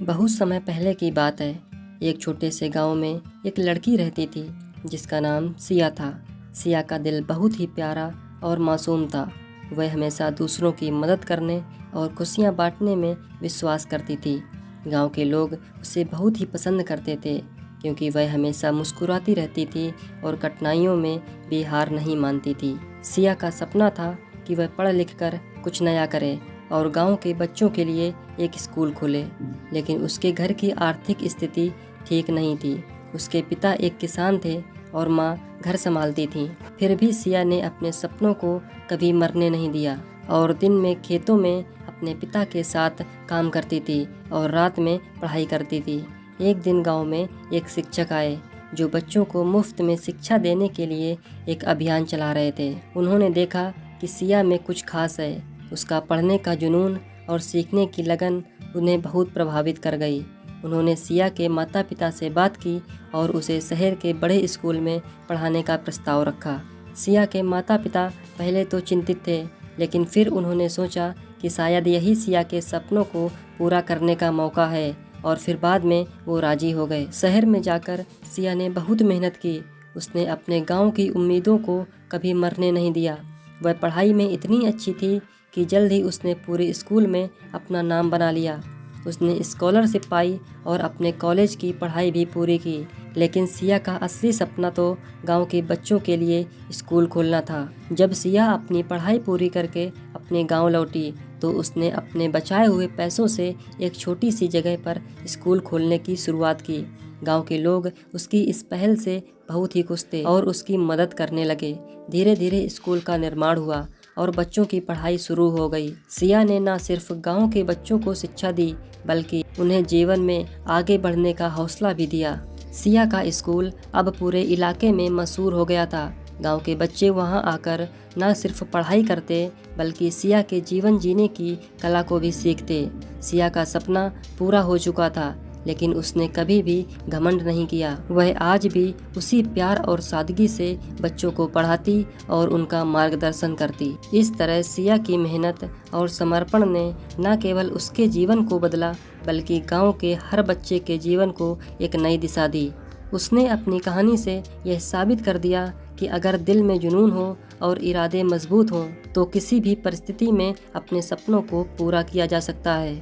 बहुत समय पहले की बात है। एक छोटे से गांव में एक लड़की रहती थी जिसका नाम सिया था। सिया का दिल बहुत ही प्यारा और मासूम था। वह हमेशा दूसरों की मदद करने और खुशियां बांटने में विश्वास करती थी। गांव के लोग उसे बहुत ही पसंद करते थे क्योंकि वह हमेशा मुस्कुराती रहती थी और कठिनाइयों में भी हार नहीं मानती थी। सिया का सपना था कि वह पढ़ लिख कर कुछ नया करे और गांव के बच्चों के लिए एक स्कूल खोले, लेकिन उसके घर की आर्थिक स्थिति ठीक नहीं थी। उसके पिता एक किसान थे और माँ घर संभालती थी। फिर भी सिया ने अपने सपनों को कभी मरने नहीं दिया और दिन में खेतों में अपने पिता के साथ काम करती थी और रात में पढ़ाई करती थी। एक दिन गांव में एक शिक्षक आए जो बच्चों को मुफ्त में शिक्षा देने के लिए एक अभियान चला रहे थे। उन्होंने देखा कि सिया में कुछ खास है। उसका पढ़ने का जुनून और सीखने की लगन उन्हें बहुत प्रभावित कर गई। उन्होंने सिया के माता पिता से बात की और उसे शहर के बड़े स्कूल में पढ़ाने का प्रस्ताव रखा। सिया के माता पिता पहले तो चिंतित थे, लेकिन फिर उन्होंने सोचा कि शायद यही सिया के सपनों को पूरा करने का मौका है और फिर बाद में वो राजी हो गए। शहर में जाकर सिया ने बहुत मेहनत की। उसने अपने गांव की उम्मीदों को कभी मरने नहीं दिया। वह पढ़ाई में इतनी अच्छी थी कि जल्द ही उसने पूरे स्कूल में अपना नाम बना लिया। उसने स्कॉलरशिप पाई और अपने कॉलेज की पढ़ाई भी पूरी की। लेकिन सिया का असली सपना तो गांव के बच्चों के लिए स्कूल खोलना था। जब सिया अपनी पढ़ाई पूरी करके अपने गांव लौटी तो उसने अपने बचाए हुए पैसों से एक छोटी सी जगह पर स्कूल खोलने की शुरुआत की। गांव के लोग उसकी इस पहल से बहुत ही खुश थे और उसकी मदद करने लगे। धीरे धीरे स्कूल का निर्माण हुआ और बच्चों की पढ़ाई शुरू हो गई। सिया ने न सिर्फ गांव के बच्चों को शिक्षा दी, बल्कि उन्हें जीवन में आगे बढ़ने का हौसला भी दिया। सिया का स्कूल अब पूरे इलाके में मशहूर हो गया था। गांव के बच्चे वहां आकर न सिर्फ पढ़ाई करते, बल्कि सिया के जीवन जीने की कला को भी सीखते। सिया का सपना पूरा हो चुका था, लेकिन उसने कभी भी घमंड नहीं किया। वह आज भी उसी प्यार और सादगी से बच्चों को पढ़ाती और उनका मार्गदर्शन करती। इस तरह सिया की मेहनत और समर्पण ने न केवल उसके जीवन को बदला, बल्कि गांव के हर बच्चे के जीवन को एक नई दिशा दी। उसने अपनी कहानी से यह साबित कर दिया कि अगर दिल में जुनून हो और इरादे मजबूत हों, तो किसी भी परिस्थिति में अपने सपनों को पूरा किया जा सकता है।